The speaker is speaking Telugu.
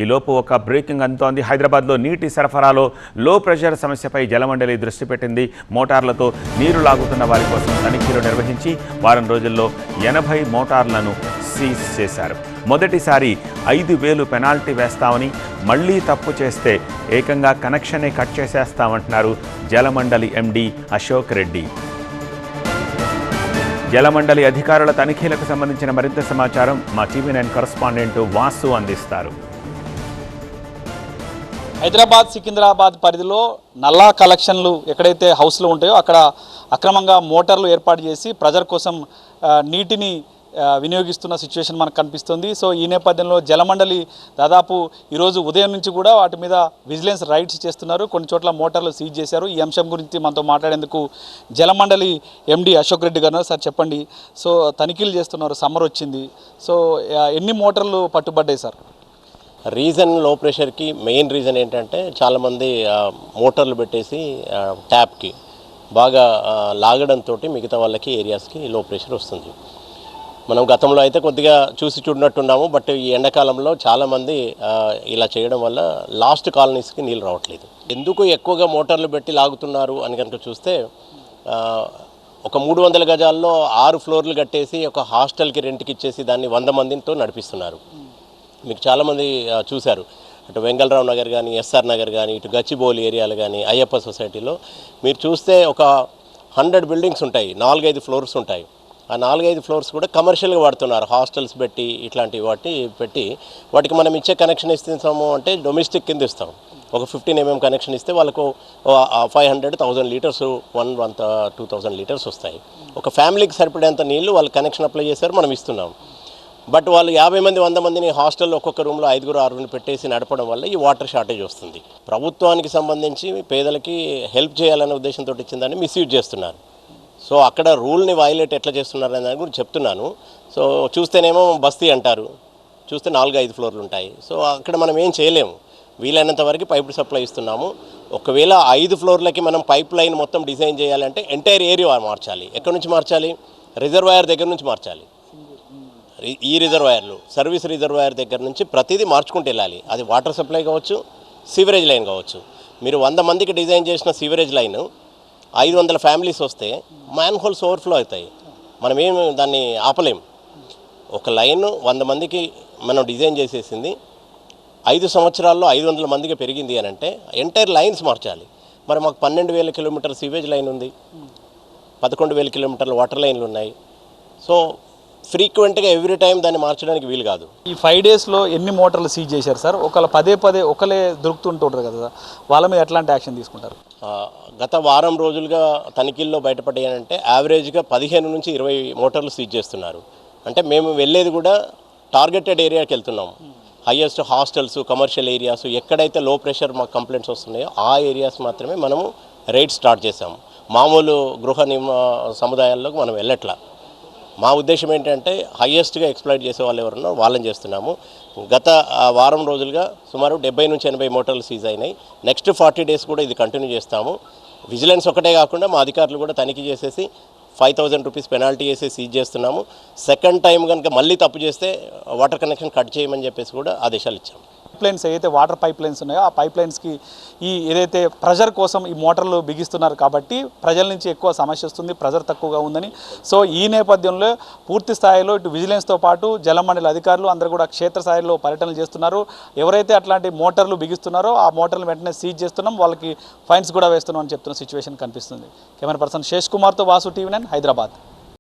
ఈలోపు ఒక బ్రేకింగ్ అందుతోంది. హైదరాబాద్లో నీటి సరఫరాలో లో ప్రెషర్ సమస్యపై జలమండలి దృష్టి పెట్టింది. మోటార్లతో నీరు లాగుతున్న వారి కోసం తనిఖీలు నిర్వహించి వారం రోజుల్లో 80 మోటార్లను సీజ్ చేశారు. మొదటిసారి 5,000 పెనాల్టీ వేస్తామని, మళ్లీ తప్పు చేస్తే ఏకంగా కనెక్షనే కట్ చేసేస్తామంటున్నారు జలమండలి ఎండీ అశోక్ రెడ్డి. జలమండలి అధికారుల తనిఖీలకు సంబంధించిన మరింత సమాచారం మా TV9 కరెస్పాండెంట్ వాసు అందిస్తారు. హైదరాబాద్ సికింద్రాబాద్ పరిధిలో నల్లా కలెక్షన్లు ఎక్కడైతే హౌస్లో ఉంటాయో అక్కడ అక్రమంగా మోటార్లు ఏర్పాటు చేసి ప్రజల కోసం నీటిని వినియోగిస్తున్న సిచ్యువేషన్ మనకు కనిపిస్తుంది. సో ఈ నేపథ్యంలో జలమండలి దాదాపు ఈరోజు ఉదయం నుంచి కూడా వాటి మీద విజిలెన్స్ రైడ్స్ చేస్తున్నారు. కొన్ని చోట్ల మోటార్లు సీజ్ చేశారు. ఈ అంశం గురించి మనతో మాట్లాడేందుకు జలమండలి ఎండీ అశోక్ రెడ్డి గారు. సార్ చెప్పండి, సో తనిఖీలు చేస్తున్నారు, సమ్మర్ వచ్చింది, సో ఎన్ని మోటార్లు పట్టుబడ్డాయి సార్? రీజన్ లో ప్రెషర్కి మెయిన్ రీజన్ ఏంటంటే చాలామంది మోటార్లు పెట్టేసి ట్యాప్కి బాగా లాగడంతో మిగతా వాళ్ళకి ఏరియాస్కి లో ప్రెషర్ వస్తుంది. మనం గతంలో అయితే కొద్దిగా చూసి చూడనట్టున్నాము, బట్ ఈ ఎండాకాలంలో చాలామంది ఇలా చేయడం వల్ల లాస్ట్ కాలనీస్కి నీళ్ళు రావట్లేదు. ఎందుకు ఎక్కువగా మోటార్లు పెట్టి లాగుతున్నారు అని కనుక చూస్తే, ఒక 300 గజాల్లో 6 ఫ్లోర్లు కట్టేసి ఒక హాస్టల్కి రెంట్కి ఇచ్చేసి దాన్ని 100 మందితో నడిపిస్తున్నారు. మీకు చాలామంది చూశారు, అటు వెంగళరావు నగర్ కానీ, ఎస్ఆర్ నగర్ కానీ, ఇటు గచ్చిబౌలి ఏరియాలు కానీ, అయ్యప్ప సొసైటీలో మీరు చూస్తే ఒక 100 బిల్డింగ్స్ ఉంటాయి, 4-5 ఫ్లోర్స్ ఉంటాయి. ఆ 4-5 ఫ్లోర్స్ కూడా కమర్షియల్గా వాడుతున్నారు. హాస్టల్స్ పెట్టి ఇట్లాంటి వాటికి మనం ఇచ్చే కనెక్షన్ ఇస్తాము అంటే డొమెస్టిక్ కింద ఇస్తాం. ఒక 15 mm కనెక్షన్ ఇస్తే వాళ్ళకు 500,000 లీటర్స్ 2,000 లీటర్స్ వస్తాయి. ఒక ఫ్యామిలీకి సరిపడేంత నీళ్లు వాళ్ళు కనెక్షన్ అప్లై చేశారు, మనం ఇస్తున్నాం. బట్ వాళ్ళు 50 మంది 100 మందిని హాస్టల్లో ఒక్కొక్క రూమ్లో 5-6 పెట్టేసి నడపడం వల్ల ఈ వాటర్ షార్టేజ్ వస్తుంది. ప్రభుత్వానికి సంబంధించి పేదలకి హెల్ప్ చేయాలనే ఉద్దేశంతో ఇచ్చిందని మిస్యూజ్ చేస్తున్నారు. సో అక్కడ రూల్ని వైలేట్ ఎట్లా చేస్తున్నారు అనే దాని గురించి చెప్తున్నాను. సో చూస్తేనేమో బస్తీ అంటారు, చూస్తే 4-5 ఫ్లోర్లు ఉంటాయి. సో అక్కడ మనం ఏం చేయలేము. వీలైనంత వరకు పైప్ సప్లై ఇస్తున్నాము. ఒకవేళ 5 ఫ్లోర్లకి మనం పైప్ లైన్ మొత్తం డిజైన్ చేయాలంటే ఎంటైర్ ఏరియా మార్చాలి. ఎక్కడి నుంచి మార్చాలి? రిజర్వాయర్ దగ్గర నుంచి మార్చాలి. ఈ రిజర్వాయర్లు, సర్వీస్ రిజర్వాయర్ దగ్గర నుంచి ప్రతిదీ మార్చుకుంటూ వెళ్ళాలి. అది వాటర్ సప్లై కావచ్చు, సీవరేజ్ లైన్ కావచ్చు. మీరు 100 మందికి డిజైన్ చేసిన సీవరేజ్ లైన్ 500 ఫ్యామిలీస్ వస్తే మ్యాన్ హోల్స్ ఓవర్ఫ్లో అవుతాయి. మనం ఏమి దాన్ని ఆపలేం. ఒక లైన్ 100 మందికి మనం డిజైన్ చేసేసింది, 5 సంవత్సరాల్లో 500 మందికి పెరిగింది అని అంటే ఎంటైర్ లైన్స్ మార్చాలి. మరి మాకు 12,000 కిలోమీటర్ సీవేజ్ లైన్ ఉంది, 11,000 కిలోమీటర్ల వాటర్ లైన్లు ఉన్నాయి. సో ఫ్రీక్వెంట్గా ఎవ్రీ టైం దాన్ని మార్చడానికి వీలు కాదు. ఈ 5 డేస్లో ఎన్ని మోటార్లు సీజ్ చేశారు సార్? ఒకళ్ళు పదే ఒకలే దొరుకుతుంటారు కదా, వాళ్ళ మీద ఎట్లాంటి యాక్షన్ తీసుకుంటారు? గత వారం రోజులుగా తనిఖీల్లో బయటపడ్డాయంటే యావరేజ్గా 15 నుంచి 20 మోటార్లు సీజ్ చేస్తున్నారు. అంటే మేము వెళ్ళేది కూడా టార్గెటెడ్ ఏరియాకి వెళ్తున్నాం. హైయెస్ట్ హాస్టల్స్, కమర్షియల్ ఏరియాస్, ఎక్కడైతే లో ప్రెషర్ మాకు కంప్లైంట్స్ వస్తున్నాయో ఆ ఏరియాస్ మాత్రమే మనము రైడ్ స్టార్ట్ చేసాము. మామూలు గృహ సముదాయాల్లోకి మనం వెళ్ళట్లా. మా ఉద్దేశం ఏంటంటే హైయెస్ట్గా ఎక్స్ప్లాయిట్ చేసే వాళ్ళు ఎవరున్నారో వాళ్ళని చేస్తున్నాము. గత వారం రోజులుగా సుమారు 70 నుంచి 80 మోటార్లు సీజ్ అయినాయి. నెక్స్ట్ 40 డేస్ కూడా ఇది కంటిన్యూ చేస్తాము. విజిలెన్స్ ఒకటే కాకుండా మా అధికారులు కూడా తనిఖీ చేసేసి 5,000 రూపీస్ పెనాల్టీ వేసి సీజ్ చేస్తున్నాము. సెకండ్ టైం కనుక మళ్ళీ తప్పు చేస్తే వాటర్ కనెక్షన్ కట్ చేయమని చెప్పేసి కూడా ఆదేశాలు ఇచ్చాము. పైప్ లైన్స్ ఏదైతే వాటర్ పైప్ లైన్స్ ఉన్నాయో ఆ పైప్ లైన్స్కి ఈ ఏదైతే ప్రెజర్ కోసం ఈ మోటార్లు బిగిస్తున్నారు కాబట్టి ప్రజల నుంచి ఎక్కువ సమస్య వస్తుంది, ప్రెజర్ తక్కువగా ఉందని. సో ఈ నేపథ్యంలో పూర్తి స్థాయిలో ఇటు విజిలెన్స్తో పాటు జలమండలి అధికారులు అందరూ కూడా క్షేత్రస్థాయిలో పర్యటనలు చేస్తున్నారు. ఎవరైతే అట్లాంటి మోటార్లు బిగిస్తున్నారో ఆ మోటార్లు వెంటనే సీజ్ చేస్తున్నాం, వాళ్ళకి ఫైన్స్ కూడా వేస్తున్నాం అని చెప్తున్న సిచ్యువేషన్ కనిపిస్తుంది. కెమెరా పర్సన్ శేష్ కుమార్తో వాసు, TV9 హైదరాబాద్.